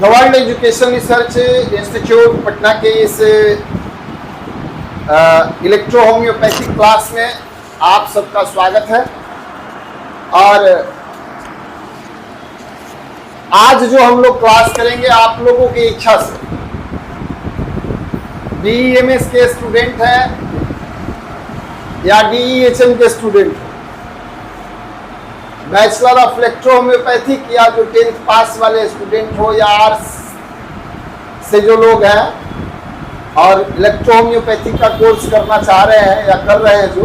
The world education research institute Patna के इस electro homeopathic class में आप सबका स्वागत है। और आज जो हम लोग क्लास करेंगे आप लोगों की इच्छा से, DEMS के स्टूडेंट हैं या DEHM के स्टूडेंट हैं, बैचलर ऑफ इलेक्ट्रो होम्योपैथिक या जो 10th पास वाले स्टूडेंट हो या आर्ट्स से जो लोग हैं और इलेक्ट्रो होम्योपैथिक का कोर्स करना चाह रहे हैं या कर रहे हैं, जो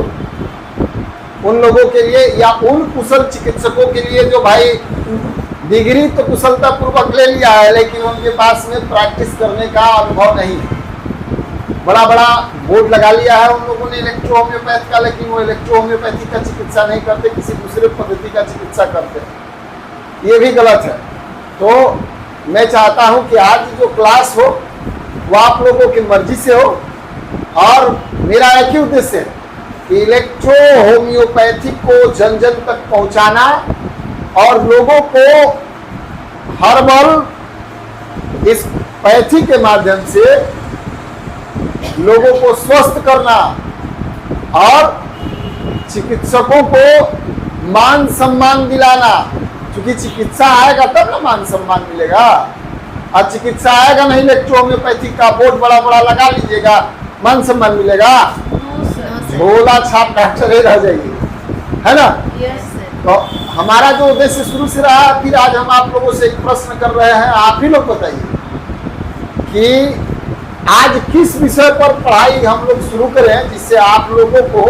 उन लोगों के लिए या उन कुशल चिकित्सकों के लिए जो भाई डिग्री तो कुशलता पूर्वक ले लिया है लेकिन उनके पास में प्रैक्टिस करने का अनुभव नहीं है। बड़ा बड़ा बोर्ड लगा लिया है उन लोगों ने इलेक्ट्रो होम्योपैथ का, लेकिन वो इलेक्ट्रो होम्योपैथी का चिकित्सा नहीं करते, किसी दूसरे पद्धति का चिकित्सा करते हैं। ये भी गलत है। तो मैं चाहता हूं कि आज जो क्लास हो वो आप लोगों की मर्जी से हो और मेरा एक ही उद्देश्य है कि इलेक्ट्रो होम्योपैथी को जन जन तक पहुंचाना और लोगों को हर्बल इस पैथी के माध्यम से लोगों को स्वस्थ करना और चिकित्सकों को मान सम्मान दिलाना, क्योंकि चिकित्सा आएगा तब ना मान सम्मान मिलेगा। और चिकित्सा आएगा नहीं, इलेक्ट्रो होम्योपैथी का बोर्ड बड़ा बड़ा लगा लीजिएगा, मान सम्मान मिलेगा? भोला छाप डॉक्टर ही रह जाएगी, है ना? तो हमारा जो उद्देश्य शुरू से रहा, फिर आज हम आप लोगों से एक प्रश्न कर रहे हैं, आप ही लोग बताइए कि आज किस विषय पर पढ़ाई हम लोग शुरू करें जिससे आप लोगों को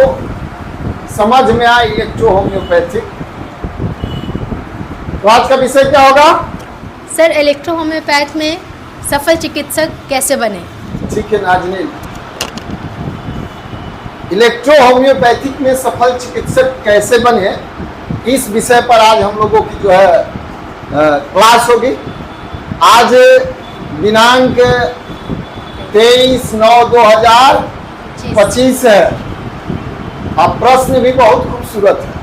समझ में आए इलेक्ट्रो होम्योपैथिक। तो आज का विषय क्या होगा? सर, इलेक्ट्रो होम्योपैथ में सफल चिकित्सक कैसे बने? ठीक है नाजनीन, इलेक्ट्रो होम्योपैथिक में सफल चिकित्सक कैसे बने, इस विषय पर आज हम लोगों की जो है क्लास होगी। आज दिनांक 23/9/2025 है और प्रश्न भी बहुत खूबसूरत है,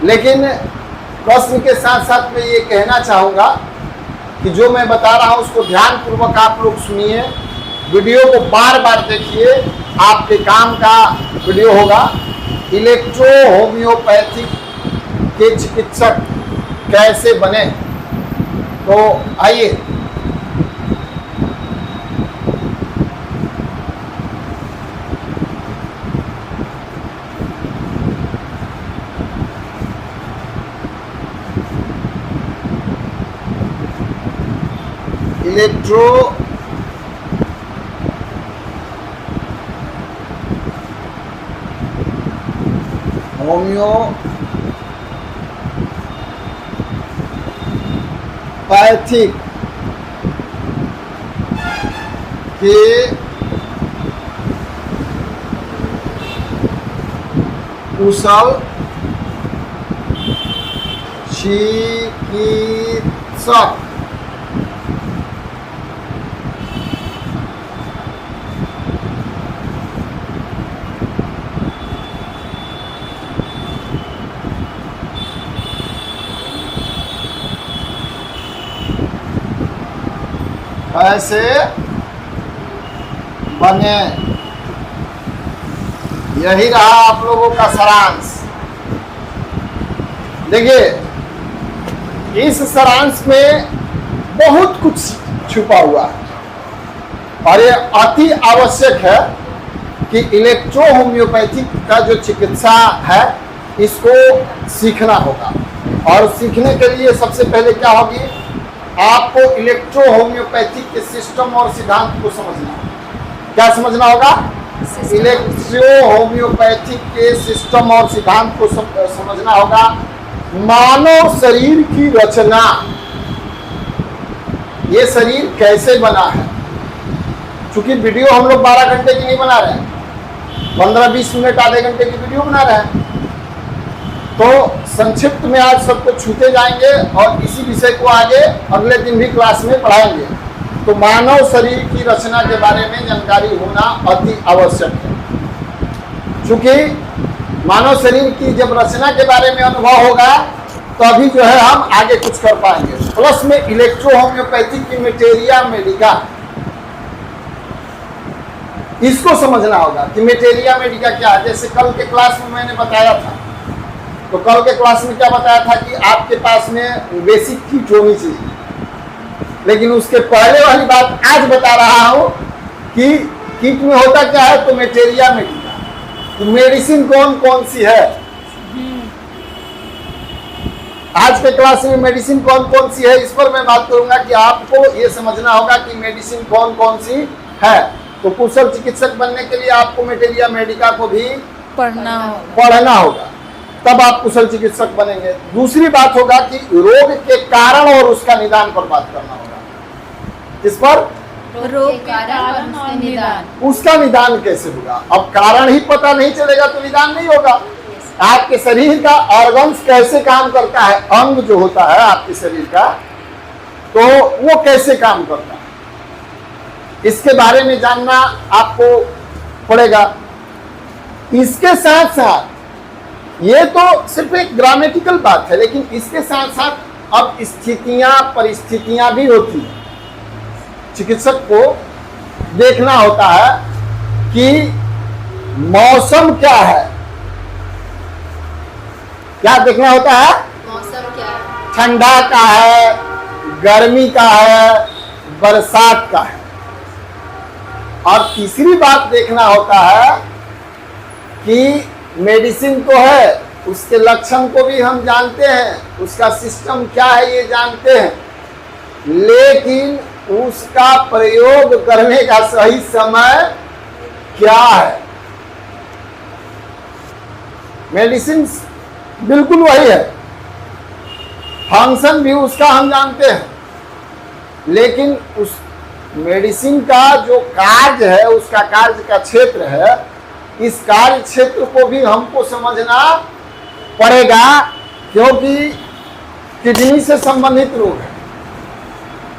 लेकिन प्रश्न के साथ साथ मैं ये कहना चाहूँगा कि जो मैं बता रहा हूँ उसको ध्यानपूर्वक आप लोग सुनिए, वीडियो को बार बार देखिए, आपके काम का वीडियो होगा। इलेक्ट्रो होम्योपैथिक के चिकित्सक कैसे बने, तो आइए। इलेक्ट्रो होम्योपैथिक के कुशल चिकित्सक कैसे बने, यही रहा आप लोगों का सारांश। देखिए, इस सारांश में बहुत कुछ छुपा हुआ है और ये अति आवश्यक है कि इलेक्ट्रो होम्योपैथिक का जो चिकित्सा है इसको सीखना होगा। और सीखने के लिए सबसे पहले क्या होगी, आपको इलेक्ट्रो होम्योपैथिक के सिस्टम और सिद्धांत को समझना होगा। क्या समझना होगा? इलेक्ट्रो होम्योपैथिक के सिस्टम और सिद्धांत को समझना होगा। मानव शरीर की रचना, ये शरीर कैसे बना है, क्योंकि वीडियो हम लोग 12 घंटे की नहीं बना रहे हैं, 15-20 मिनट आधे घंटे की वीडियो बना रहे हैं। तो संक्षिप्त में आज सबको छूते जाएंगे और इसी विषय को आगे अगले दिन भी क्लास में पढ़ाएंगे। तो मानव शरीर की रचना के बारे में जानकारी होना अति आवश्यक है, क्योंकि मानव शरीर की जब रचना के बारे में अनुभव होगा तो अभी जो है हम आगे कुछ कर पाएंगे। प्लस में इलेक्ट्रो होम्योपैथी की मेटेरिया मेडिका, इसको समझना होगा कि मेटेरिया मेडिका क्या है। जैसे कल के क्लास में मैंने बताया था, तो कल के क्लास में क्या बताया था कि आपके पास में बेसिक किट होनी चाहिए, लेकिन उसके पहले वाली बात आज बता रहा हूं कि किट में होता क्या है। तो मेटेरिया मेडिका, तो मेडिसिन कौन कौन सी है आज के क्लास में, मेडिसिन कौन कौन सी है इस पर मैं बात करूंगा कि आपको ये समझना होगा कि मेडिसिन कौन कौन सी है। तो कुशल चिकित्सक बनने के लिए आपको मेटेरिया मेडिका को भी पढ़ना होगा, तब आप कुशल चिकित्सक बनेंगे। दूसरी बात होगा कि रोग के कारण और उसका निदान पर बात करना होगा। किस पर? रोग के कारण और निदान। उसका निदान कैसे होगा? अब कारण ही पता नहीं चलेगा तो निदान नहीं होगा। आपके शरीर का ऑर्गन्स कैसे काम करता है, अंग जो होता है आपके शरीर का, तो वो कैसे काम करता है, इसके बारे में जानना आपको पड़ेगा। इसके साथ साथ ये तो सिर्फ एक ग्रामेटिकल बात है, लेकिन इसके साथ साथ अब स्थितियां परिस्थितियां भी होती हैं। चिकित्सक को देखना होता है कि मौसम क्या है, क्या देखना होता है? मौसम क्या है? ठंडा का है, गर्मी का है, बरसात का है। और तीसरी बात देखना होता है कि मेडिसिन तो है, उसके लक्षण को भी हम जानते हैं, उसका सिस्टम क्या है ये जानते हैं, लेकिन उसका प्रयोग करने का सही समय क्या है। मेडिसिन बिल्कुल वही है, फंक्शन भी उसका हम जानते हैं, लेकिन उस मेडिसिन का जो कार्य है, उसका कार्य का क्षेत्र है, इस कार्य क्षेत्र को भी हमको समझना पड़ेगा, क्योंकि किडनी से संबंधित रोग है,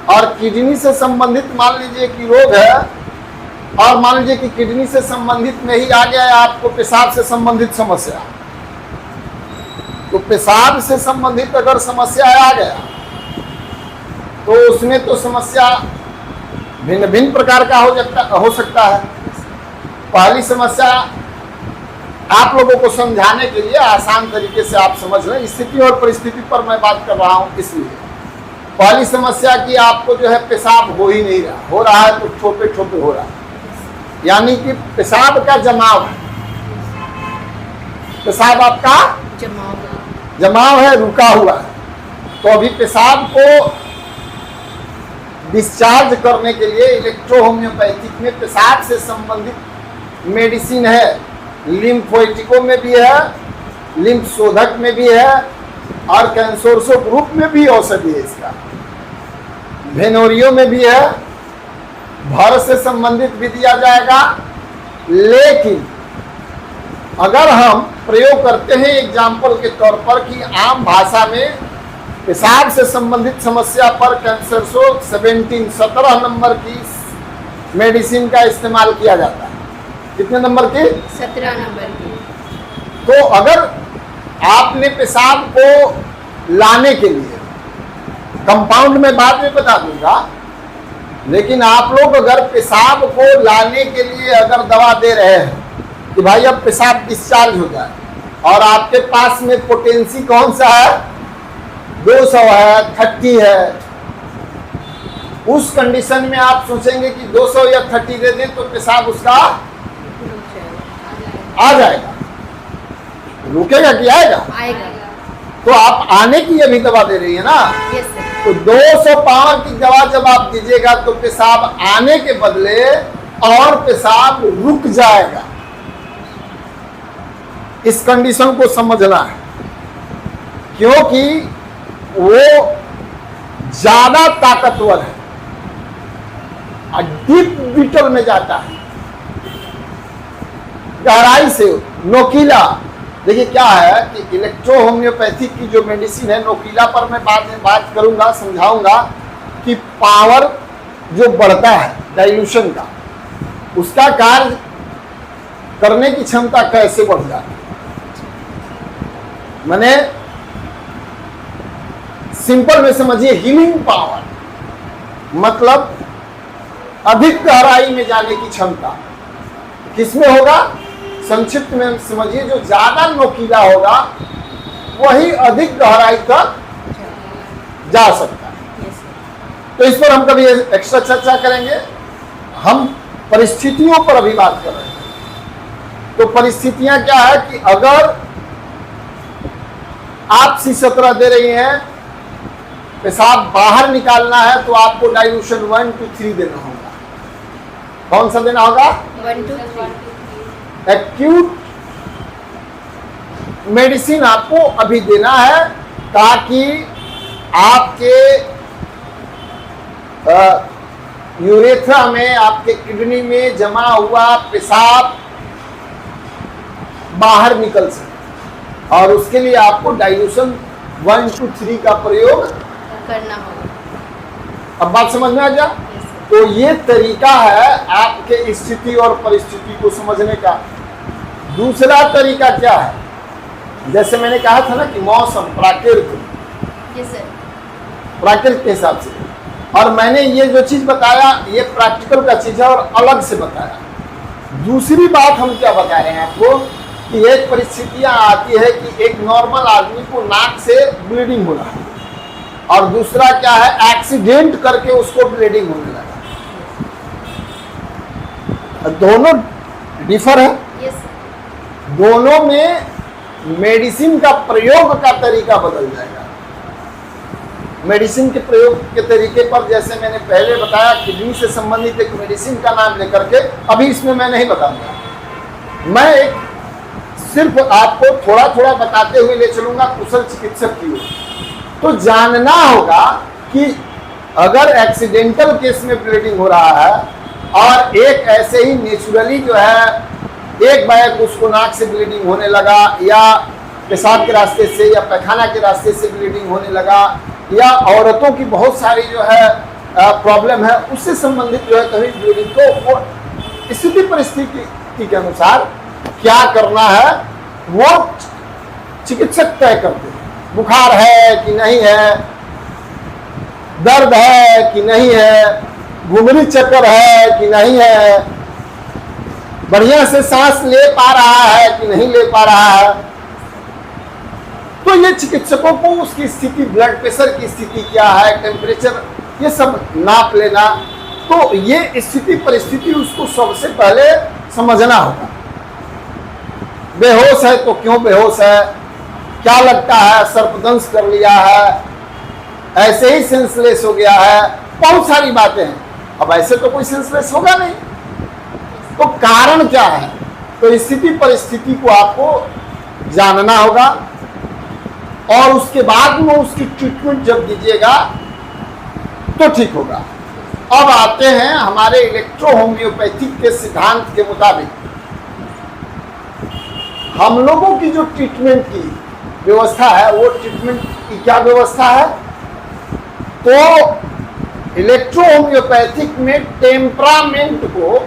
और किडनी से संबंधित मान लीजिए कि रोग है, और मान लीजिए कि किडनी से संबंधित में ही आ गया है आपको पेशाब से संबंधित समस्या, तो पेशाब से संबंधित अगर समस्या आ गया तो उसमें तो समस्या भिन्न भिन्न प्रकार का हो सकता है। पहली समस्या आप लोगों को समझाने के लिए आसान तरीके से आप समझ लें, स्थिति और परिस्थिति पर मैं बात कर रहा हूं। इसलिए पहली समस्या कि आपको जो है पेशाब हो ही नहीं रहा, हो रहा है तो छोटे छोटे हो रहा है, यानी कि पेशाब का जमाव है, पेशाब आपका जमाव है, रुका हुआ है। तो अभी पेशाब को डिस्चार्ज करने के लिए इलेक्ट्रो होम्योपैथिक में पेशाब से संबंधित मेडिसिन है, लिम्फोइटिको में भी है, लिम्फ शोधक में भी है, और कैंसोरसो ग्रुप में भी औषधि है इसका, भेनोरियो में भी है, भर से संबंधित भी दिया जाएगा। लेकिन अगर हम प्रयोग करते हैं एग्जाम्पल के तौर पर कि आम भाषा में पेशाब से संबंधित समस्या पर कैंसरसो 17 नंबर की मेडिसिन का इस्तेमाल किया जाता है। कितने नंबर की? 17 नंबर की। तो अगर आपने पेशाब को लाने के लिए, कंपाउंड में बाद में बता दूंगा, लेकिन आप लोग अगर पेशाब को लाने के लिए अगर दवा दे रहे हैं कि भाई अब पेशाब डिस्चार्ज हो जाए, और आपके पास में पोटेंसी कौन सा है? 200 है, 30 है, उस कंडीशन में आप सोचेंगे कि 200 या 30 दे दें तो पेशाब उसका आ जाएगा, रुकेगा कि आएगा? आएगा। तो आप आने की अभी दवा दे रही है ना, यस सर। तो 200 पावर की दवा जब आप दीजिएगा तो पेशाब आने के बदले और पेशाब रुक जाएगा। इस कंडीशन को समझना है, क्योंकि वो ज्यादा ताकतवर है और डीप बीटल में जाता है, गहराई से नोकीला। देखिए क्या है कि इलेक्ट्रो होम्योपैथिक की जो मेडिसिन है, नोकीला पर मैं बाद में बात करूंगा, समझाऊंगा कि पावर जो बढ़ता है डाइल्यूशन का, उसका कार्य करने की क्षमता कैसे बढ़ जाती है। मैंने सिंपल में समझिए हीलिंग पावर, मतलब अधिक गहराई में जाने की क्षमता किसमें होगा? संक्षिप्त में समझिए जो ज्यादा नोकीला होगा वही अधिक गहराई तक जा सकता है। तो इस पर हम कभी एक्स्ट्रा चर्चा करेंगे। हम परिस्थितियों पर अभी बात कर रहे हैं। तो परिस्थितियां क्या है कि अगर आप C17 दे रही हैं, पेशाब बाहर निकालना है तो आपको डाइल्यूशन 1 to 3 देना होगा। कौन सा देना होगा? 1 to 3। एक्यूट मेडिसिन आपको अभी देना है ताकि आपके यूरेथ्रा में, आपके किडनी में जमा हुआ पेशाब बाहर निकल सके, और उसके लिए आपको डाइल्यूशन 1 to 3 का प्रयोग करना होगा। अब बात समझ में आ गया? तो ये तरीका है आपके स्थिति और परिस्थिति को समझने का। दूसरा तरीका क्या है? जैसे मैंने कहा था ना कि मौसम, प्राकृतिक, प्राकृतिक के हिसाब से, और मैंने ये जो चीज बताया ये प्रैक्टिकल का चीज है और अलग से बताया। दूसरी बात हम क्या बता रहे हैं आपको कि एक परिस्थितियां आती है कि एक नॉर्मल आदमी को नाक से ब्लीडिंग हो रहा है, और दूसरा क्या है, एक्सीडेंट करके उसको ब्लीडिंग होने लगा। दोनों डिफर है। दोनों में मेडिसिन का प्रयोग का तरीका बदल जाएगा। मेडिसिन के प्रयोग के तरीके पर जैसे मैंने पहले बताया, किडनी से संबंधित एक मेडिसिन का नाम लेकर के, अभी इसमें मैं नहीं बताऊंगा। मैं एक सिर्फ आपको थोड़ा थोड़ा बताते हुए ले चलूंगा कुशल चिकित्सक की ओर। तो जानना होगा कि अगर एक्सीडेंटल केस में ब्लीडिंग हो रहा है और एक ऐसे ही नेचुरली जो है एक बार उसको नाक से ब्लीडिंग होने लगा, या पेशाब के रास्ते से या पैखाना के रास्ते से ब्लीडिंग होने लगा, या औरतों की बहुत सारी जो है प्रॉब्लम है उससे संबंधित जो है कभी ब्लीडिंग, तो वो स्थिति परिस्थिति के अनुसार क्या करना है वो चिकित्सक तय करते हैं। बुखार है कि नहीं है, दर्द है कि नहीं है, घुंघरी चक्कर है कि नहीं है, बढ़िया से सांस ले पा रहा है कि नहीं ले पा रहा है। तो ये चिकित्सकों को उसकी स्थिति, ब्लड प्रेशर की स्थिति क्या है, टेम्परेचर, ये सब नाप लेना। तो ये स्थिति परिस्थिति उसको सबसे पहले समझना होगा। बेहोश है तो क्यों बेहोश है, क्या लगता है सर्पदंश कर लिया है, ऐसे ही सेंसलेस हो गया है, बहुत सारी बातें हैं। अब ऐसे तो कोई सेंसलेस होगा नहीं, तो कारण क्या है? तो स्थिति परिस्थिति को आपको जानना होगा, और उसके बाद में उसकी ट्रीटमेंट जब दीजिएगा तो ठीक होगा। अब आते हैं हमारे इलेक्ट्रो होम्योपैथिक के सिद्धांत के मुताबिक हम लोगों की जो ट्रीटमेंट की व्यवस्था है, वो ट्रीटमेंट की क्या व्यवस्था है? तो इलेक्ट्रो होम्योपैथिक में टेम्परामेंट को,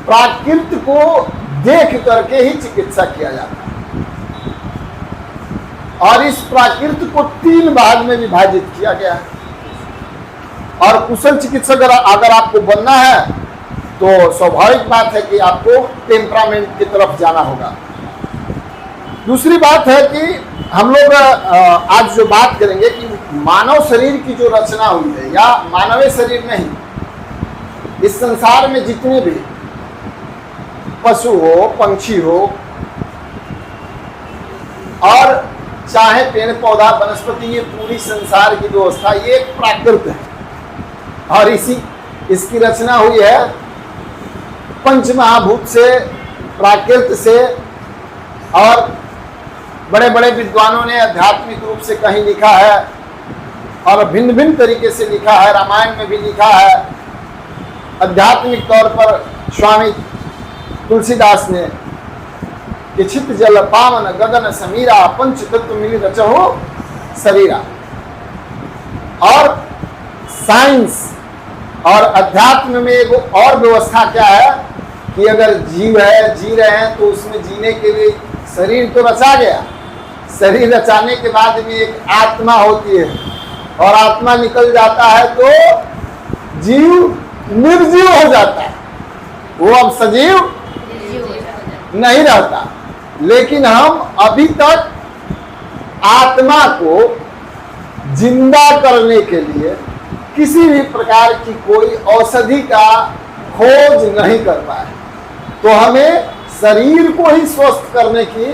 प्राकृत को देख करके ही चिकित्सा किया जाता है, और इस प्राकृत को 3 भाग में विभाजित किया गया है। और कुशल चिकित्सक अगर आपको बनना है तो स्वाभाविक बात है कि आपको टेम्परामेंट की तरफ जाना होगा। दूसरी बात है कि हम लोग आज जो बात करेंगे कि मानव शरीर की जो रचना हुई है, या मानवीय शरीर नहीं, इस संसार में जितने भी पशु हो, पंछी हो, और चाहे पेड़ पौधा वनस्पति, ये पूरी संसार की व्यवस्था ये एक प्राकृत है, और इसकी रचना हुई है पंच महाभूत से, प्राकृत से। और बड़े बड़े विद्वानों ने आध्यात्मिक रूप से कहीं लिखा है, और भिन्न भिन्न तरीके से लिखा है। रामायण में भी लिखा है, आध्यात्मिक तौर पर स्वामी तुलसीदास ने कि छित जल पावन गगन समीरा, पंच तत्व मिली रचहो शरीरा। और साइंस और अध्यात्म में एक और व्यवस्था क्या है कि अगर जीव है, जी रहे हैं, तो उसमें जीने के लिए शरीर तो रचा गया, शरीर रचाने के बाद भी एक आत्मा होती है, और आत्मा निकल जाता है तो जीव निर्जीव हो जाता है, वो अब सजीव नहीं रहता। लेकिन हम अभी तक आत्मा को जिंदा करने के लिए किसी भी प्रकार की कोई औषधि का खोज नहीं कर पाए। तो हमें शरीर को ही स्वस्थ करने की